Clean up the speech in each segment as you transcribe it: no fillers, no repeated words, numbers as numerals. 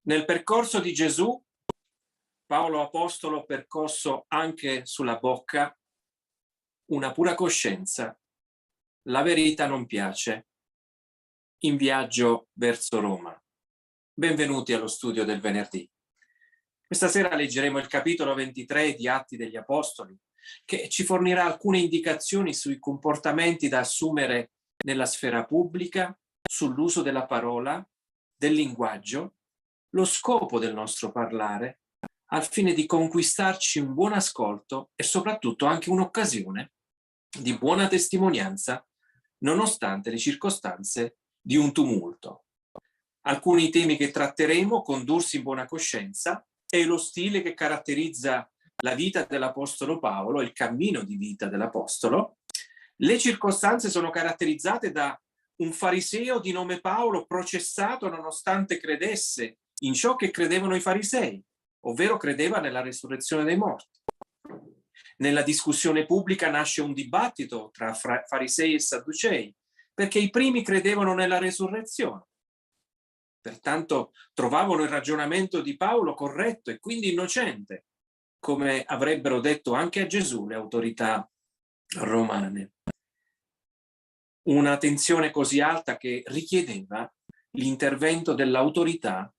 Nel percorso di Gesù, Paolo Apostolo percosso anche sulla bocca una pura coscienza. La verità non piace. In viaggio verso Roma. Benvenuti allo studio del venerdì. Questa sera leggeremo il capitolo 23 di Atti degli Apostoli, che ci fornirà alcune indicazioni sui comportamenti da assumere nella sfera pubblica, sull'uso della parola, del linguaggio, lo scopo del nostro parlare, al fine di conquistarci un buon ascolto e soprattutto anche un'occasione di buona testimonianza, nonostante le circostanze di un tumulto. Alcuni temi che tratteremo: condursi in buona coscienza e lo stile che caratterizza la vita dell'Apostolo Paolo, il cammino di vita dell'Apostolo. Le circostanze sono caratterizzate da un fariseo di nome Paolo processato nonostante credesse in ciò che credevano i farisei, ovvero credeva nella resurrezione dei morti. Nella discussione pubblica nasce un dibattito tra farisei e sadducei, perché i primi credevano nella resurrezione. Pertanto trovavano il ragionamento di Paolo corretto e quindi innocente, come avrebbero detto anche a Gesù le autorità romane. Una tensione così alta che richiedeva l'intervento dell'autorità.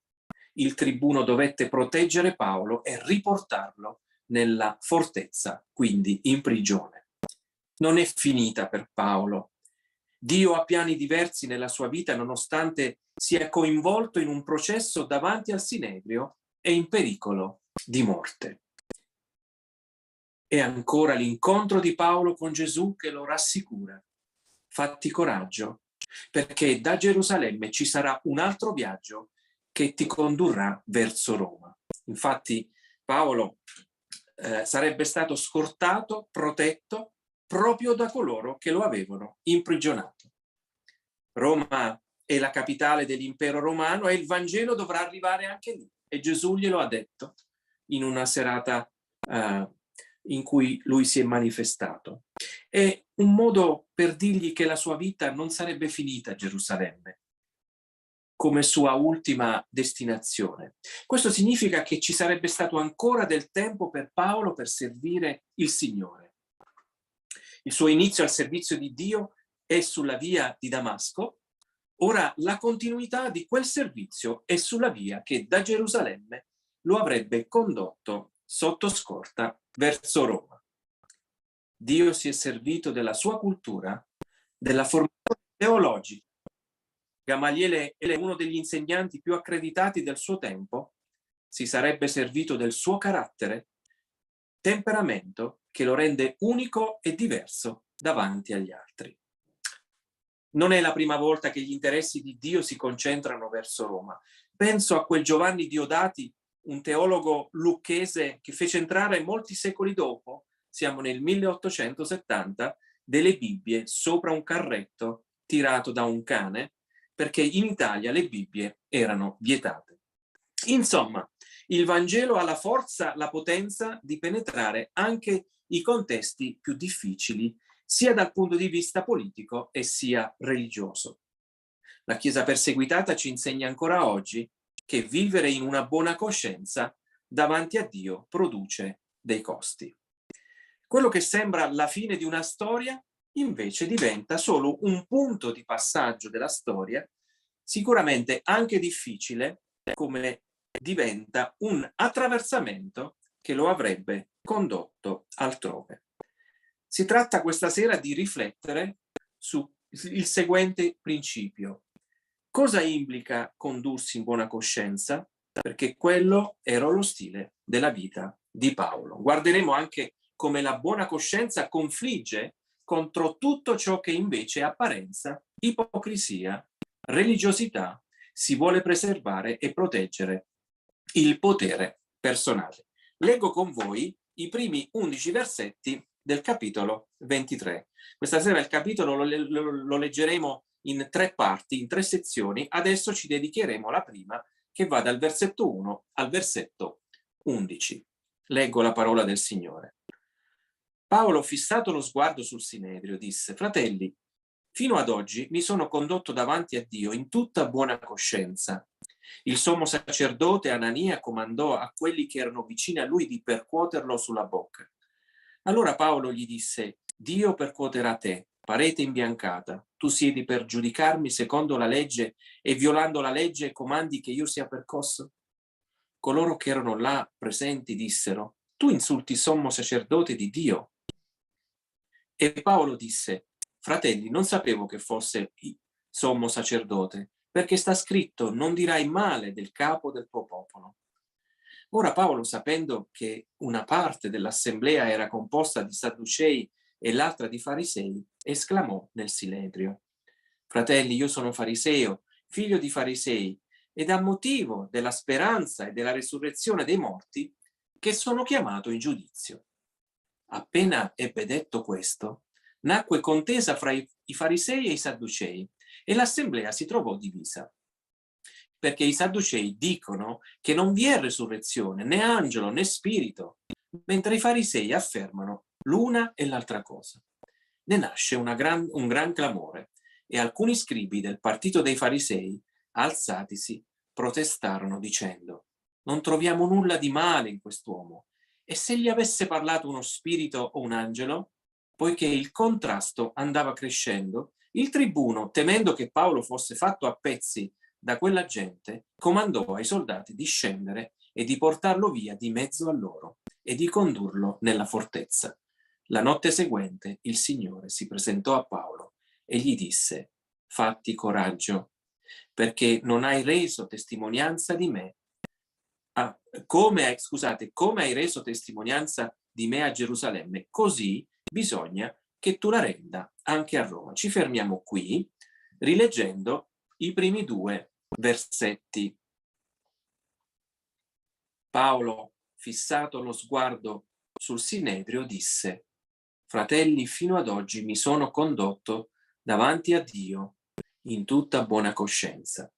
Il tribuno dovette proteggere Paolo e riportarlo nella fortezza, quindi in prigione. Non è finita per Paolo. Dio ha piani diversi nella sua vita, nonostante sia coinvolto in un processo davanti al Sinedrio e in pericolo di morte. E ancora l'incontro di Paolo con Gesù che lo rassicura. Fatti coraggio, perché da Gerusalemme ci sarà un altro viaggio che ti condurrà verso Roma. Infatti Paolo sarebbe stato scortato, protetto, proprio da coloro che lo avevano imprigionato. Roma è la capitale dell'impero romano e il Vangelo dovrà arrivare anche lì. E Gesù glielo ha detto in una serata in cui lui si è manifestato. È un modo per dirgli che la sua vita non sarebbe finita a Gerusalemme come sua ultima destinazione. Questo significa che ci sarebbe stato ancora del tempo per Paolo per servire il Signore. Il suo inizio al servizio di Dio è sulla via di Damasco. Ora la continuità di quel servizio è sulla via che da Gerusalemme lo avrebbe condotto sotto scorta verso Roma. Dio si è servito della sua cultura, della formazione teologica. Gamaliele è uno degli insegnanti più accreditati del suo tempo. Si sarebbe servito del suo carattere, temperamento che lo rende unico e diverso davanti agli altri. Non è la prima volta che gli interessi di Dio si concentrano verso Roma. Penso a quel Giovanni Diodati, un teologo lucchese che fece entrare molti secoli dopo, siamo nel 1870, delle Bibbie sopra un carretto tirato da un cane, perché in Italia le Bibbie erano vietate. Insomma, il Vangelo ha la forza, la potenza di penetrare anche i contesti più difficili, sia dal punto di vista politico e sia religioso. La Chiesa perseguitata ci insegna ancora oggi che vivere in una buona coscienza davanti a Dio produce dei costi. Quello che sembra la fine di una storia invece diventa solo un punto di passaggio della storia, sicuramente anche difficile, come diventa un attraversamento che lo avrebbe condotto altrove. Si tratta questa sera di riflettere sul seguente principio. Cosa implica condursi in buona coscienza? Perché quello era lo stile della vita di Paolo. Guarderemo anche come la buona coscienza confligge contro tutto ciò che invece è apparenza, ipocrisia, religiosità, si vuole preservare e proteggere il potere personale. Leggo con voi i primi 11 versetti del capitolo 23. Questa sera il capitolo lo leggeremo in 3 parti, in 3 sezioni. Adesso ci dedicheremo alla prima, che va dal versetto 1 al versetto 11. Leggo la parola del Signore. Paolo, fissato lo sguardo sul Sinedrio, disse: «Fratelli, fino ad oggi mi sono condotto davanti a Dio in tutta buona coscienza. Il sommo sacerdote Anania comandò a quelli che erano vicini a lui di percuoterlo sulla bocca. Allora Paolo gli disse: Dio percuoterà te, parete imbiancata. Tu siedi per giudicarmi secondo la legge e violando la legge comandi che io sia percosso? Coloro che erano là presenti dissero: Tu insulti il sommo sacerdote di Dio. E Paolo disse: Fratelli, non sapevo che fosse sommo sacerdote, perché sta scritto: non dirai male del capo del tuo popolo. Ora Paolo, sapendo che una parte dell'assemblea era composta di Sadducei e l'altra di Farisei, esclamò nel Sinedrio: Fratelli, io sono fariseo, figlio di farisei, ed a motivo della speranza e della risurrezione dei morti che sono chiamato in giudizio. Appena ebbe detto questo, nacque contesa fra i farisei e i sadducei, e l'assemblea si trovò divisa. Perché i sadducei dicono che non vi è resurrezione, né angelo, né spirito, mentre i farisei affermano l'una e l'altra cosa. Ne nasce un gran clamore, e alcuni scribi del partito dei farisei, alzatisi, protestarono dicendo: non troviamo nulla di male in quest'uomo, e se gli avesse parlato uno spirito o un angelo? Poiché il contrasto andava crescendo, il tribuno, temendo che Paolo fosse fatto a pezzi da quella gente, comandò ai soldati di scendere e di portarlo via di mezzo a loro e di condurlo nella fortezza. La notte seguente il Signore si presentò a Paolo e gli disse: fatti coraggio, perché non hai reso testimonianza di me. Come hai reso testimonianza di me a Gerusalemme, così bisogna che tu la renda anche a Roma. Ci fermiamo qui, rileggendo i primi 2 versetti. Paolo, fissato lo sguardo sul Sinedrio, disse: Fratelli, fino ad oggi mi sono condotto davanti a Dio in tutta buona coscienza.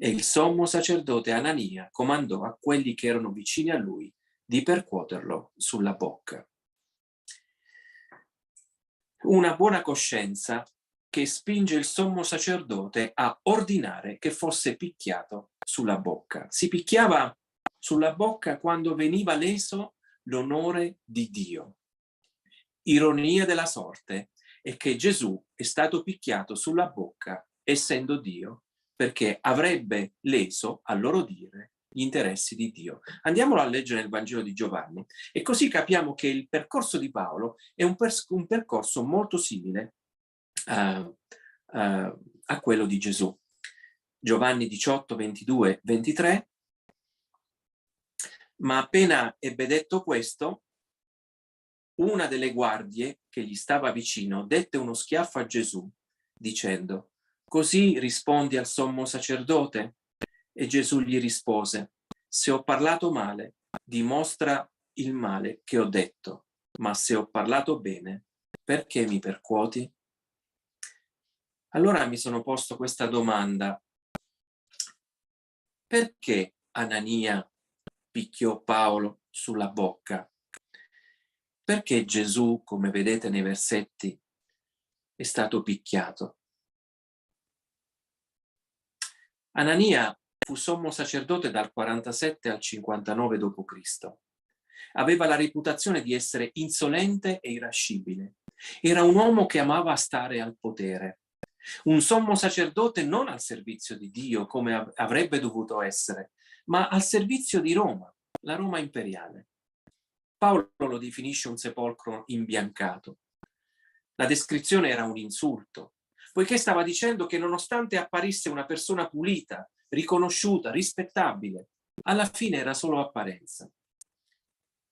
E il sommo sacerdote Anania comandò a quelli che erano vicini a lui di percuoterlo sulla bocca. Una buona coscienza che spinge il sommo sacerdote a ordinare che fosse picchiato sulla bocca. Si picchiava sulla bocca quando veniva leso l'onore di Dio. Ironia della sorte è che Gesù è stato picchiato sulla bocca essendo Dio, perché avrebbe leso, a loro dire, gli interessi di Dio. Andiamolo a leggere nel Vangelo di Giovanni e così capiamo che il percorso di Paolo è un percorso molto simile a quello di Gesù. Giovanni 18, 22, 23. Ma appena ebbe detto questo, una delle guardie che gli stava vicino dette uno schiaffo a Gesù, dicendo: così rispondi al sommo sacerdote? E Gesù gli rispose: se ho parlato male, dimostra il male che ho detto, ma se ho parlato bene, perché mi percuoti? Allora mi sono posto questa domanda: perché Anania picchiò Paolo sulla bocca? Perché Gesù, come vedete nei versetti, è stato picchiato? Anania fu sommo sacerdote dal 47 al 59 d.C. Aveva la reputazione di essere insolente e irascibile. Era un uomo che amava stare al potere. Un sommo sacerdote non al servizio di Dio, come avrebbe dovuto essere, ma al servizio di Roma, la Roma imperiale. Paolo lo definisce un sepolcro imbiancato. La descrizione era un insulto, poiché stava dicendo che nonostante apparisse una persona pulita, riconosciuta, rispettabile, alla fine era solo apparenza.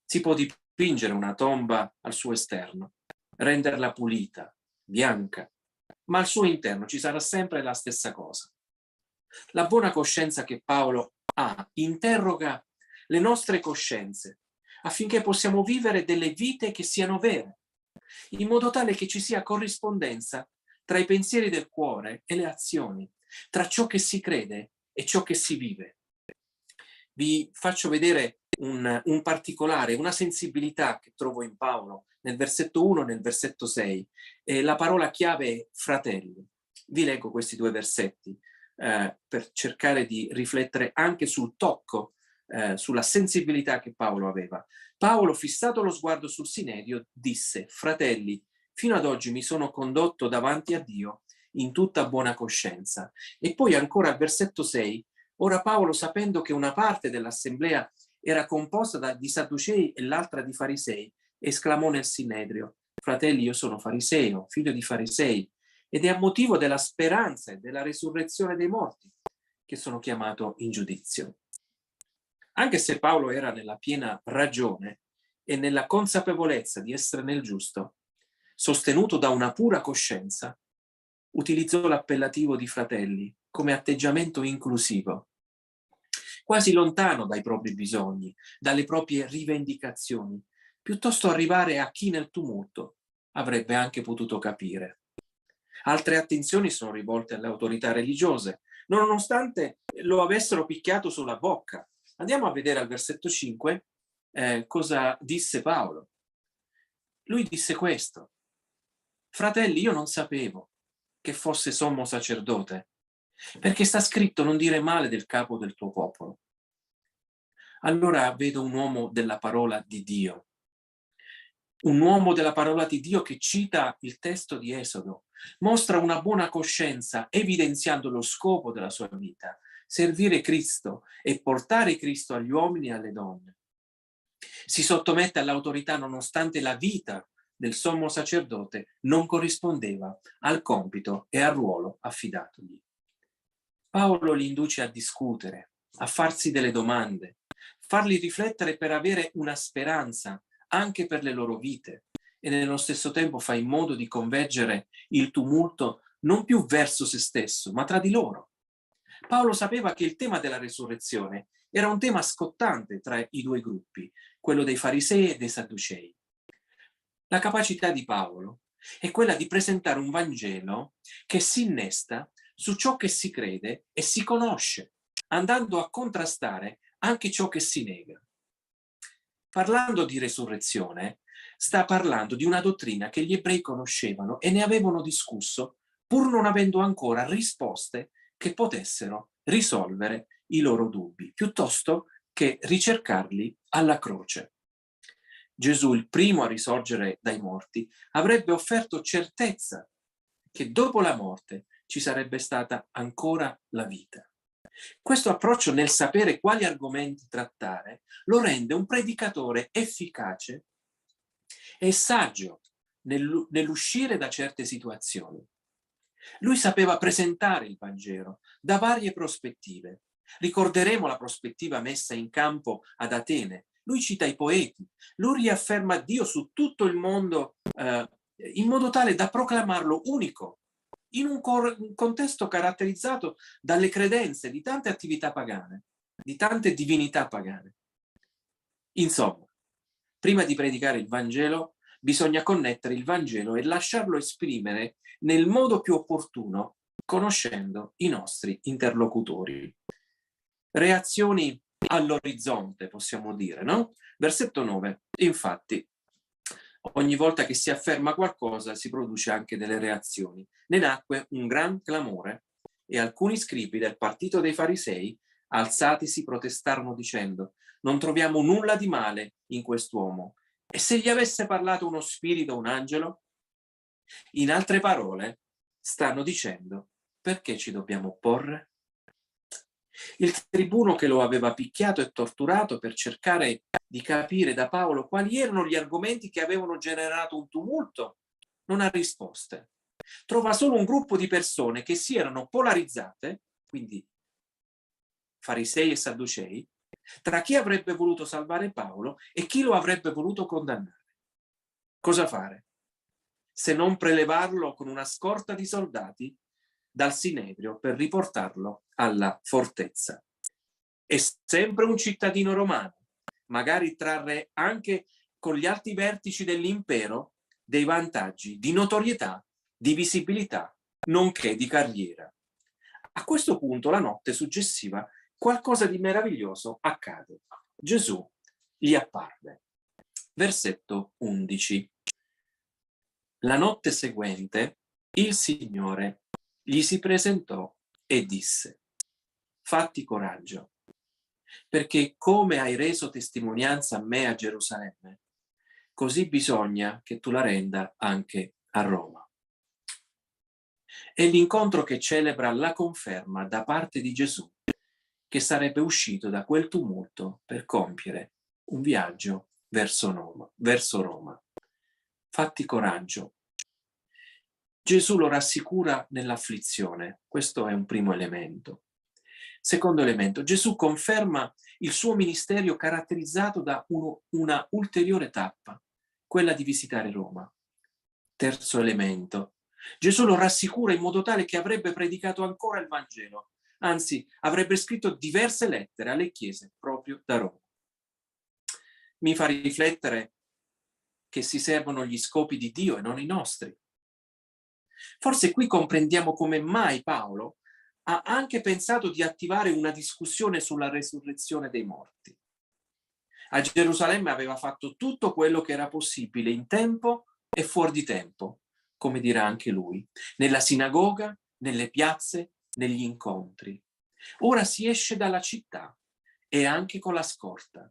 Si può dipingere una tomba al suo esterno, renderla pulita, bianca, ma al suo interno ci sarà sempre la stessa cosa. La buona coscienza che Paolo ha interroga le nostre coscienze affinché possiamo vivere delle vite che siano vere, in modo tale che ci sia corrispondenza tra i pensieri del cuore e le azioni, tra ciò che si crede e ciò che si vive. Vi faccio vedere un particolare, una sensibilità che trovo in Paolo nel versetto 1 e nel versetto 6. La parola chiave è fratelli. Vi leggo questi 2 versetti. per cercare di riflettere anche sul tocco, sulla sensibilità che Paolo aveva. Paolo, fissato lo sguardo sul Sinedrio, disse: fratelli, fino ad oggi mi sono condotto davanti a Dio in tutta buona coscienza. E poi ancora al versetto 6, ora Paolo, sapendo che una parte dell'assemblea era composta di Sadducei e l'altra di Farisei, esclamò nel Sinedrio: fratelli, io sono fariseo, figlio di farisei, ed è a motivo della speranza e della resurrezione dei morti che sono chiamato in giudizio. Anche se Paolo era nella piena ragione e nella consapevolezza di essere nel giusto, sostenuto da una pura coscienza, utilizzò l'appellativo di fratelli come atteggiamento inclusivo, quasi lontano dai propri bisogni, dalle proprie rivendicazioni, piuttosto arrivare a chi nel tumulto avrebbe anche potuto capire. Altre attenzioni sono rivolte alle autorità religiose, nonostante lo avessero picchiato sulla bocca. Andiamo a vedere al versetto 5 cosa disse Paolo. Lui disse questo: fratelli, io non sapevo che fosse sommo sacerdote, perché sta scritto non dire male del capo del tuo popolo. Allora vedo un uomo della parola di Dio, un uomo della parola di Dio che cita il testo di Esodo, mostra una buona coscienza evidenziando lo scopo della sua vita: servire Cristo e portare Cristo agli uomini e alle donne. Si sottomette all'autorità nonostante la vita del sommo sacerdote non corrispondeva al compito e al ruolo affidatogli. Paolo li induce a discutere, a farsi delle domande, farli riflettere per avere una speranza anche per le loro vite, e nello stesso tempo fa in modo di convergere il tumulto non più verso se stesso, ma tra di loro. Paolo sapeva che il tema della resurrezione era un tema scottante tra i due gruppi, quello dei farisei e dei sadducei. La capacità di Paolo è quella di presentare un Vangelo che si innesta su ciò che si crede e si conosce, andando a contrastare anche ciò che si nega. Parlando di resurrezione, sta parlando di una dottrina che gli ebrei conoscevano e ne avevano discusso, pur non avendo ancora risposte che potessero risolvere i loro dubbi, piuttosto che ricercarli alla croce. Gesù, il primo a risorgere dai morti, avrebbe offerto certezza che dopo la morte ci sarebbe stata ancora la vita. Questo approccio nel sapere quali argomenti trattare lo rende un predicatore efficace e saggio nell'uscire da certe situazioni. Lui sapeva presentare il Vangelo da varie prospettive. Ricorderemo la prospettiva messa in campo ad Atene. Lui cita i poeti, lui riafferma Dio su tutto il mondo in modo tale da proclamarlo unico, in un contesto caratterizzato dalle credenze di tante attività pagane, di tante divinità pagane. Insomma, prima di predicare il Vangelo, bisogna connettere il Vangelo e lasciarlo esprimere nel modo più opportuno, conoscendo i nostri interlocutori. Reazioni all'orizzonte, possiamo dire, no? Versetto 9. Infatti, ogni volta che si afferma qualcosa si produce anche delle reazioni. Ne nacque un gran clamore e alcuni scribi del partito dei farisei, alzatisi, protestarono dicendo: non troviamo nulla di male in quest'uomo. E se gli avesse parlato uno spirito o un angelo? In altre parole, stanno dicendo: perché ci dobbiamo opporre? Il tribuno che lo aveva picchiato e torturato per cercare di capire da Paolo quali erano gli argomenti che avevano generato un tumulto non ha risposte. Trova solo un gruppo di persone che si erano polarizzate, quindi farisei e sadducei, tra chi avrebbe voluto salvare Paolo e chi lo avrebbe voluto condannare. Cosa fare? Se non prelevarlo con una scorta di soldati dal Sinedrio per riportarlo alla fortezza. È sempre un cittadino romano, magari trarre anche con gli alti vertici dell'impero dei vantaggi di notorietà, di visibilità, nonché di carriera. A questo punto, la notte successiva, qualcosa di meraviglioso accade. Gesù gli apparve. Versetto 11. La notte seguente il Signore gli si presentò e disse: fatti coraggio, perché come hai reso testimonianza a me a Gerusalemme, così bisogna che tu la renda anche a Roma. È l'incontro che celebra la conferma da parte di Gesù che sarebbe uscito da quel tumulto per compiere un viaggio verso Roma. Fatti coraggio. Gesù lo rassicura nell'afflizione. Questo è un primo elemento. Secondo elemento, Gesù conferma il suo ministero caratterizzato da una ulteriore tappa, quella di visitare Roma. Terzo elemento, Gesù lo rassicura in modo tale che avrebbe predicato ancora il Vangelo, anzi avrebbe scritto diverse lettere alle chiese proprio da Roma. Mi fa riflettere che si servono gli scopi di Dio e non i nostri. Forse qui comprendiamo come mai Paolo ha anche pensato di attivare una discussione sulla resurrezione dei morti. A Gerusalemme aveva fatto tutto quello che era possibile in tempo e fuori di tempo, come dirà anche lui, nella sinagoga, nelle piazze, negli incontri. Ora si esce dalla città e anche con la scorta.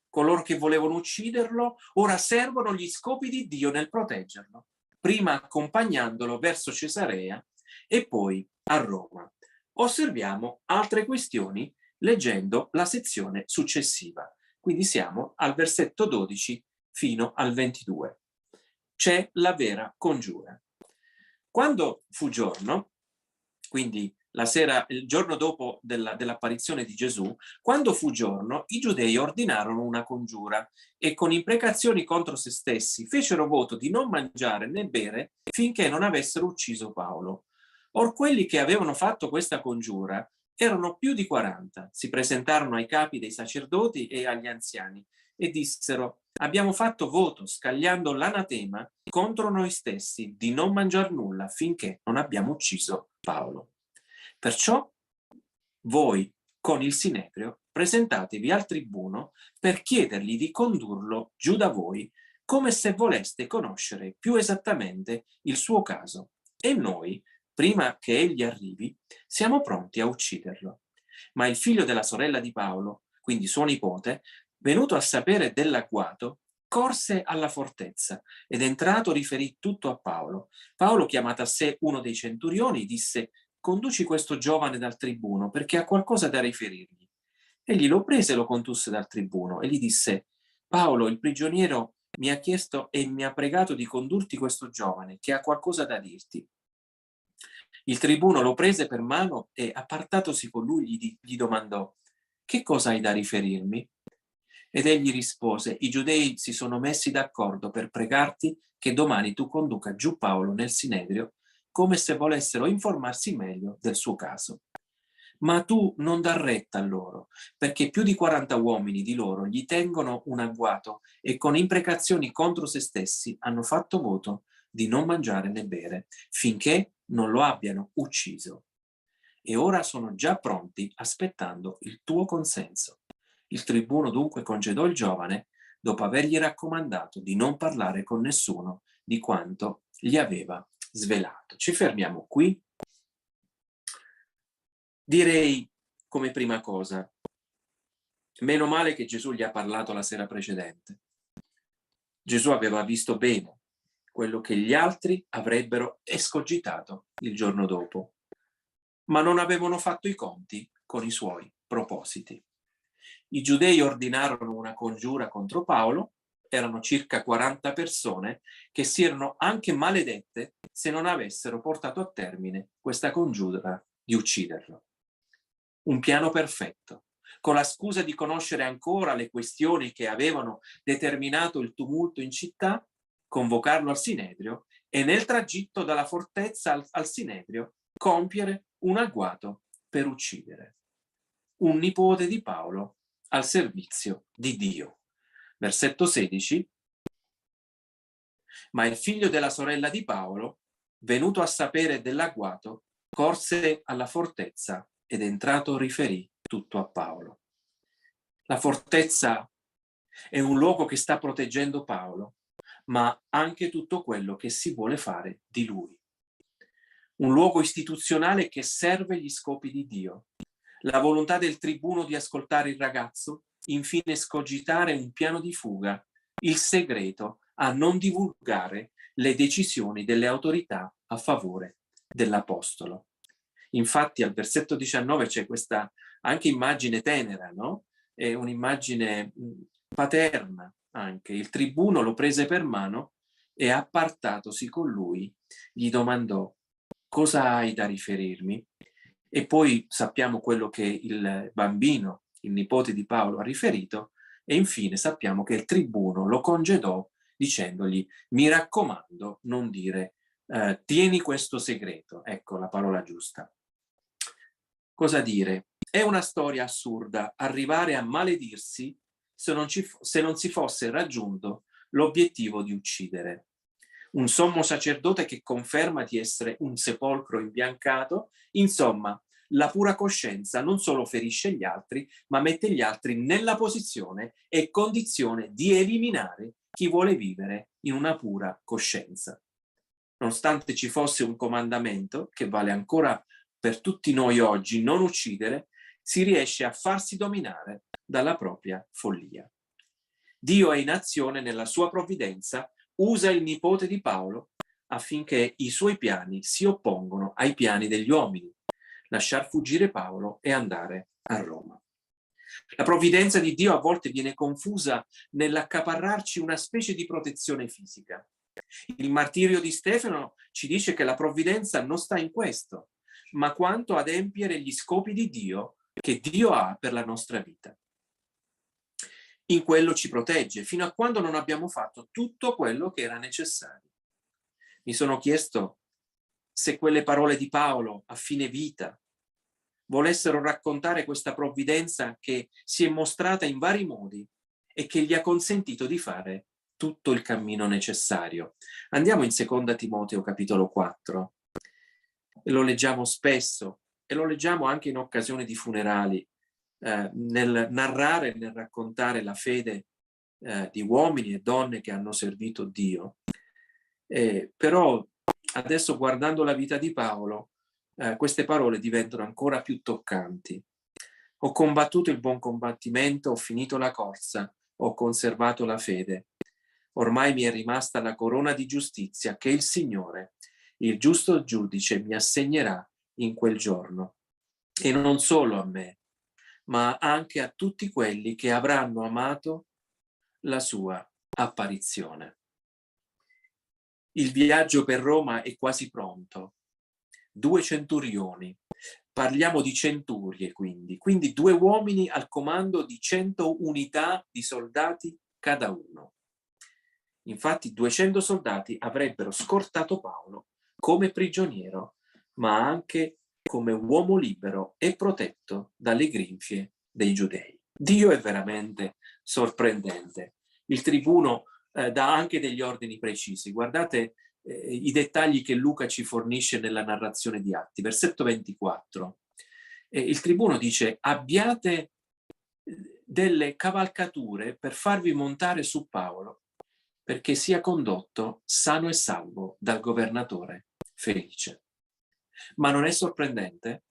Coloro che volevano ucciderlo ora servono gli scopi di Dio nel proteggerlo, prima accompagnandolo verso Cesarea e poi a Roma. Osserviamo altre questioni leggendo la sezione successiva. Quindi siamo al versetto 12 fino al 22. C'è la vera congiura. Quando fu giorno, quindi la sera, il giorno dopo dell'apparizione di Gesù, quando fu giorno, i giudei ordinarono una congiura e con imprecazioni contro se stessi fecero voto di non mangiare né bere finché non avessero ucciso Paolo. Or quelli che avevano fatto questa congiura erano più di 40. Si presentarono ai capi dei sacerdoti e agli anziani e dissero: abbiamo fatto voto, scagliando l'anatema contro noi stessi, di non mangiar nulla finché non abbiamo ucciso Paolo. Perciò voi, con il Sinedrio, presentatevi al tribuno per chiedergli di condurlo giù da voi, come se voleste conoscere più esattamente il suo caso. E noi, prima che egli arrivi, siamo pronti a ucciderlo. Ma il figlio della sorella di Paolo, quindi suo nipote, venuto a sapere dell'agguato, corse alla fortezza ed entrato riferì tutto a Paolo. Paolo, chiamato a sé uno dei centurioni, disse: conduci questo giovane dal tribuno perché ha qualcosa da riferirgli. Egli lo prese e lo condusse dal tribuno e gli disse: Paolo, il prigioniero, mi ha chiesto e mi ha pregato di condurti questo giovane che ha qualcosa da dirti. Il tribuno lo prese per mano e, appartatosi con lui, gli domandò: che cosa hai da riferirmi? Ed egli rispose: i giudei si sono messi d'accordo per pregarti che domani tu conduca giù Paolo nel Sinedrio, come se volessero informarsi meglio del suo caso. Ma tu non dar retta a loro, perché più di 40 uomini di loro gli tengono un agguato e con imprecazioni contro se stessi hanno fatto voto di non mangiare né bere, finché non lo abbiano ucciso. E ora sono già pronti, aspettando il tuo consenso. Il tribuno dunque congedò il giovane, dopo avergli raccomandato di non parlare con nessuno di quanto gli aveva svelato. Ci fermiamo qui. Direi come prima cosa, meno male che Gesù gli ha parlato la sera precedente. Gesù aveva visto bene quello che gli altri avrebbero escogitato il giorno dopo, ma non avevano fatto i conti con i suoi propositi. I giudei ordinarono una congiura contro Paolo, erano circa 40 persone che si erano anche maledette se non avessero portato a termine questa congiura di ucciderlo. Un piano perfetto, con la scusa di conoscere ancora le questioni che avevano determinato il tumulto in città, convocarlo al Sinedrio e nel tragitto dalla fortezza al Sinedrio compiere un agguato per uccidere un nipote di Paolo al servizio di Dio. Versetto 16. Ma il figlio della sorella di Paolo, venuto a sapere dell'agguato, corse alla fortezza ed entrato riferì tutto a Paolo. La fortezza è un luogo che sta proteggendo Paolo, ma anche tutto quello che si vuole fare di lui. un luogo istituzionale che serve gli scopi di Dio. La volontà del tribuno di ascoltare il ragazzo, infine scogitare un piano di fuga, il segreto a non divulgare le decisioni delle autorità a favore dell'apostolo. Infatti al versetto 19 c'è questa anche immagine tenera, no? È un'immagine paterna anche. Il tribuno lo prese per mano e appartatosi con lui gli domandò: cosa hai da riferirmi? E poi sappiamo quello che il bambino, il nipote di Paolo, ha riferito, e infine sappiamo che il tribuno lo congedò dicendogli: mi raccomando, non dire tieni questo segreto. Ecco la parola giusta. Cosa dire? È una storia assurda arrivare a maledirsi se non si fosse raggiunto l'obiettivo di uccidere. Un sommo sacerdote che conferma di essere un sepolcro imbiancato. Insomma, la pura coscienza non solo ferisce gli altri, ma mette gli altri nella posizione e condizione di eliminare chi vuole vivere in una pura coscienza. Nonostante ci fosse un comandamento che vale ancora per tutti noi oggi, non uccidere, si riesce a farsi dominare dalla propria follia. Dio è in azione nella sua provvidenza, usa il nipote di Paolo affinché i suoi piani si oppongano ai piani degli uomini, lasciar fuggire Paolo e andare a Roma. La provvidenza di Dio a volte viene confusa nell'accaparrarci una specie di protezione fisica. Il martirio di Stefano ci dice che la provvidenza non sta in questo, ma quanto adempiere gli scopi di Dio che Dio ha per la nostra vita. In quello ci protegge, fino a quando non abbiamo fatto tutto quello che era necessario. Mi sono chiesto se quelle parole di Paolo a fine vita volessero raccontare questa provvidenza che si è mostrata in vari modi e che gli ha consentito di fare tutto il cammino necessario. Andiamo in 2 Timoteo capitolo 4. Lo leggiamo spesso e lo leggiamo anche in occasione di funerali, nel narrare e nel raccontare la fede di uomini e donne che hanno servito Dio. Però adesso, guardando la vita di Paolo, queste parole diventano ancora più toccanti. Ho combattuto il buon combattimento, ho finito la corsa, ho conservato la fede. Ormai mi è rimasta la corona di giustizia che il Signore, il giusto giudice, mi assegnerà in quel giorno. E non solo a me, ma anche a tutti quelli che avranno amato la sua apparizione. Il viaggio per Roma è quasi pronto. 2 centurioni. Parliamo di centurie, quindi 2 uomini al comando di 100 unità di soldati cada uno. Infatti 200 soldati avrebbero scortato Paolo come prigioniero, ma anche come uomo libero e protetto dalle grinfie dei giudei. Dio è veramente sorprendente. Il tribuno dà anche degli ordini precisi. Guardate i dettagli che Luca ci fornisce nella narrazione di Atti. Versetto 24. Il tribuno dice: abbiate delle cavalcature per farvi montare su Paolo, perché sia condotto sano e salvo dal governatore Felice. Ma non è sorprendente?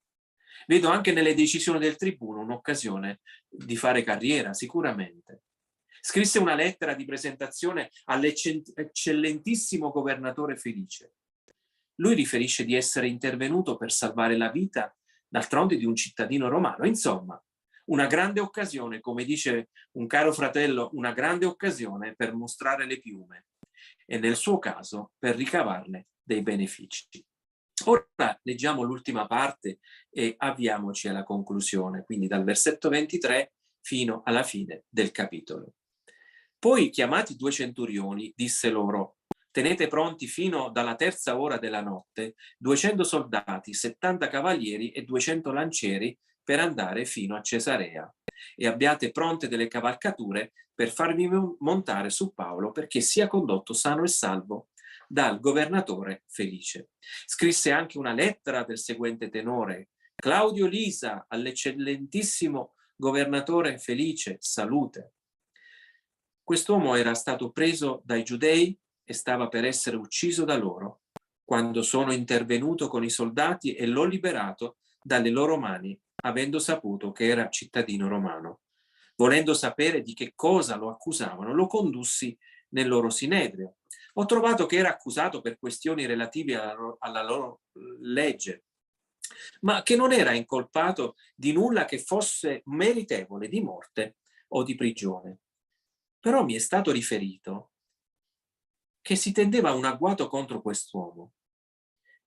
Vedo anche nelle decisioni del tribuno un'occasione di fare carriera, sicuramente. Scrisse una lettera di presentazione all'eccellentissimo governatore Felice. Lui riferisce di essere intervenuto per salvare la vita, d'altronde, di un cittadino romano. Insomma, una grande occasione, come dice un caro fratello, una grande occasione per mostrare le piume e nel suo caso per ricavarne dei benefici. Ora leggiamo l'ultima parte e avviamoci alla conclusione, quindi dal versetto 23 fino alla fine del capitolo. Poi, chiamati 2 centurioni, disse loro: tenete pronti fino dalla 3ª ora della notte 200 soldati, 70 cavalieri e 200 lancieri per andare fino a Cesarea, e abbiate pronte delle cavalcature per farvi montare su Paolo, perché sia condotto sano e salvo dal governatore Felice. Scrisse anche una lettera del seguente tenore: Claudio Lisa, all'eccellentissimo governatore Felice, salute. Quest'uomo era stato preso dai giudei e stava per essere ucciso da loro, quando sono intervenuto con i soldati e l'ho liberato dalle loro mani, avendo saputo che era cittadino romano. Volendo sapere di che cosa lo accusavano, lo condussi nel loro sinedrio. Ho trovato che era accusato per questioni relative alla loro legge, ma che non era incolpato di nulla che fosse meritevole di morte o di prigione. Però mi è stato riferito che si tendeva un agguato contro quest'uomo.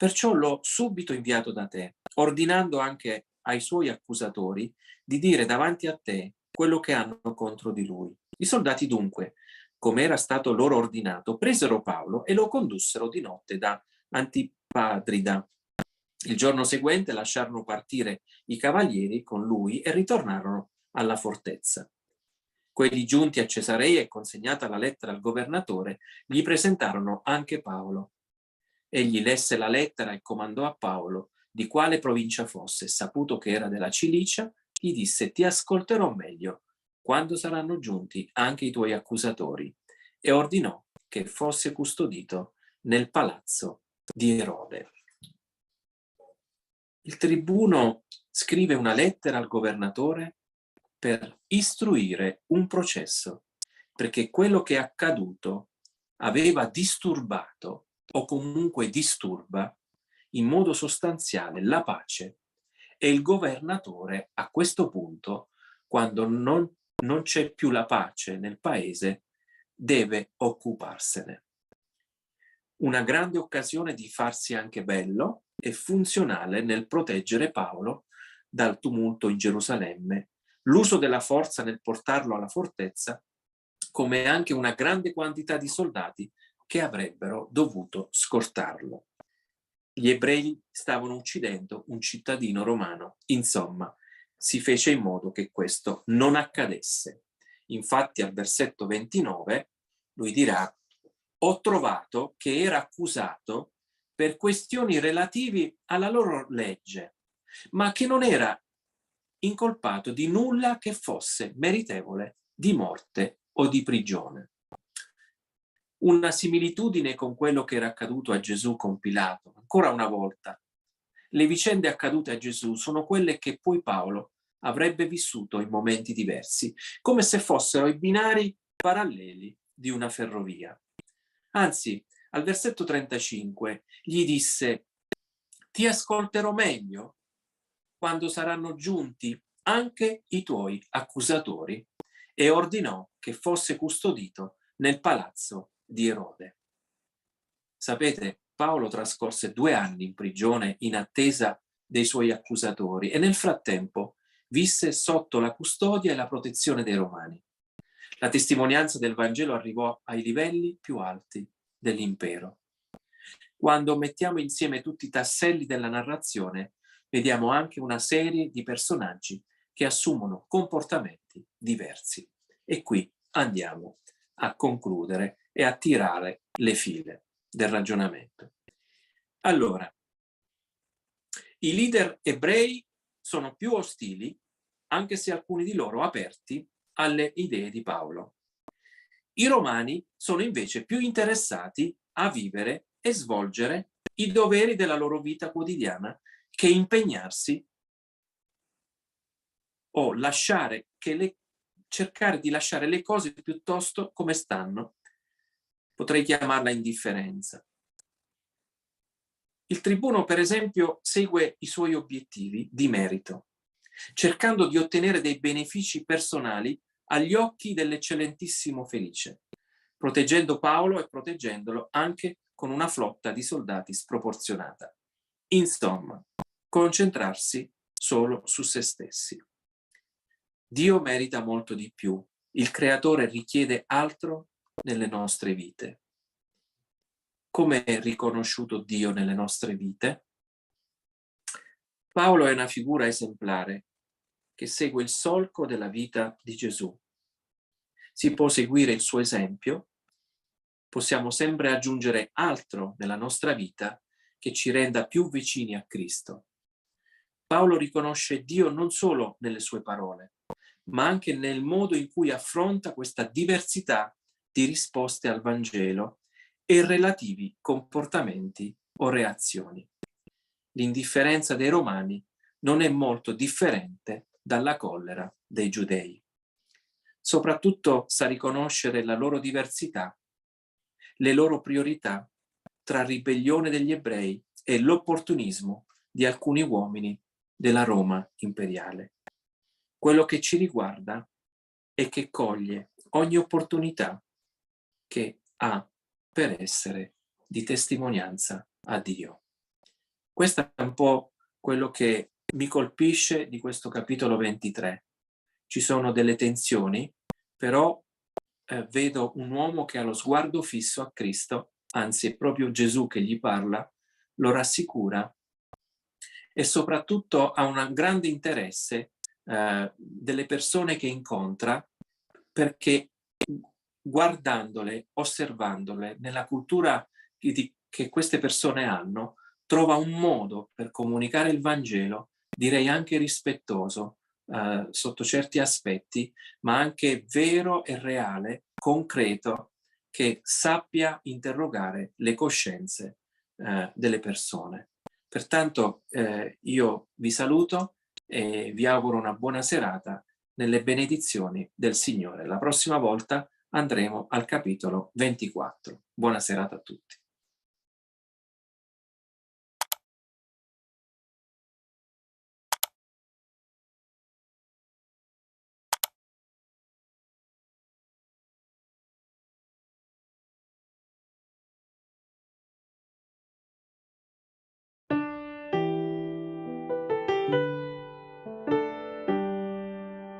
Perciò l'ho subito inviato da te, ordinando anche ai suoi accusatori di dire davanti a te quello che hanno contro di lui. I soldati dunque, come era stato loro ordinato, presero Paolo e lo condussero di notte da Antipadrida. Il giorno seguente lasciarono partire i cavalieri con lui e ritornarono alla fortezza. Quelli giunti a Cesarea e consegnata la lettera al governatore, gli presentarono anche Paolo. Egli lesse la lettera e comandò a Paolo di quale provincia fosse. Saputo che era della Cilicia, gli disse: ti ascolterò meglio quando saranno giunti anche i tuoi accusatori, e ordinò che fosse custodito nel palazzo di Erode. Il tribuno scrive una lettera al governatore per istruire un processo, perché quello che è accaduto aveva disturbato o comunque disturba in modo sostanziale la pace, e il governatore a questo punto, quando non c'è più la pace nel paese, deve occuparsene. Una grande occasione di farsi anche bello e funzionale nel proteggere Paolo dal tumulto in Gerusalemme, l'uso della forza nel portarlo alla fortezza, come anche una grande quantità di soldati che avrebbero dovuto scortarlo. Gli ebrei stavano uccidendo un cittadino romano. Insomma, si fece in modo che questo non accadesse. Infatti al versetto 29 lui dirà: ho trovato che era accusato per questioni relative alla loro legge, ma che non era incolpato di nulla che fosse meritevole di morte o di prigione. Una similitudine con quello che era accaduto a Gesù con Pilato. Ancora una volta, le vicende accadute a Gesù sono quelle che poi Paolo avrebbe vissuto in momenti diversi, come se fossero i binari paralleli di una ferrovia. Anzi, al versetto 35 gli disse: ti ascolterò meglio quando saranno giunti anche i tuoi accusatori, e ordinò che fosse custodito nel palazzo di Erode. Sapete, Paolo trascorse 2 anni in prigione in attesa dei suoi accusatori e nel frattempo visse sotto la custodia e la protezione dei Romani. La testimonianza del Vangelo arrivò ai livelli più alti dell'impero. Quando mettiamo insieme tutti i tasselli della narrazione, vediamo anche una serie di personaggi che assumono comportamenti diversi. E qui andiamo a concludere e a tirare le file del ragionamento. Allora, i leader ebrei sono più ostili, anche se alcuni di loro aperti alle idee di Paolo. I romani sono invece più interessati a vivere e svolgere i doveri della loro vita quotidiana che impegnarsi o cercare di lasciare le cose piuttosto come stanno. Potrei chiamarla indifferenza. Il tribuno, per esempio, segue i suoi obiettivi di merito, cercando di ottenere dei benefici personali agli occhi dell'eccellentissimo Felice, proteggendo Paolo e proteggendolo anche con una flotta di soldati sproporzionata. Insomma, concentrarsi solo su se stessi. Dio merita molto di più. Il Creatore richiede altro nelle nostre vite. Come è riconosciuto Dio nelle nostre vite? Paolo è una figura esemplare che segue il solco della vita di Gesù. Si può seguire il suo esempio, possiamo sempre aggiungere altro nella nostra vita che ci renda più vicini a Cristo. Paolo riconosce Dio non solo nelle sue parole, ma anche nel modo in cui affronta questa diversità di risposte al Vangelo e relativi comportamenti o reazioni. L'indifferenza dei romani non è molto differente dalla collera dei giudei. Soprattutto sa riconoscere la loro diversità, le loro priorità tra ribellione degli ebrei e l'opportunismo di alcuni uomini della Roma imperiale. Quello che ci riguarda è che coglie ogni opportunità che ha per essere di testimonianza a Dio. Questo è un po' quello che mi colpisce di questo capitolo 23. Ci sono delle tensioni, però vedo un uomo che ha lo sguardo fisso a Cristo, anzi è proprio Gesù che gli parla, lo rassicura e soprattutto ha un grande interesse delle persone che incontra, perché guardandole, osservandole, nella cultura che queste persone hanno, trova un modo per comunicare il Vangelo, direi anche rispettoso sotto certi aspetti, ma anche vero e reale, concreto, che sappia interrogare le coscienze delle persone. Pertanto io vi saluto e vi auguro una buona serata nelle benedizioni del Signore. La prossima volta andremo al capitolo 24. Buona serata a tutti.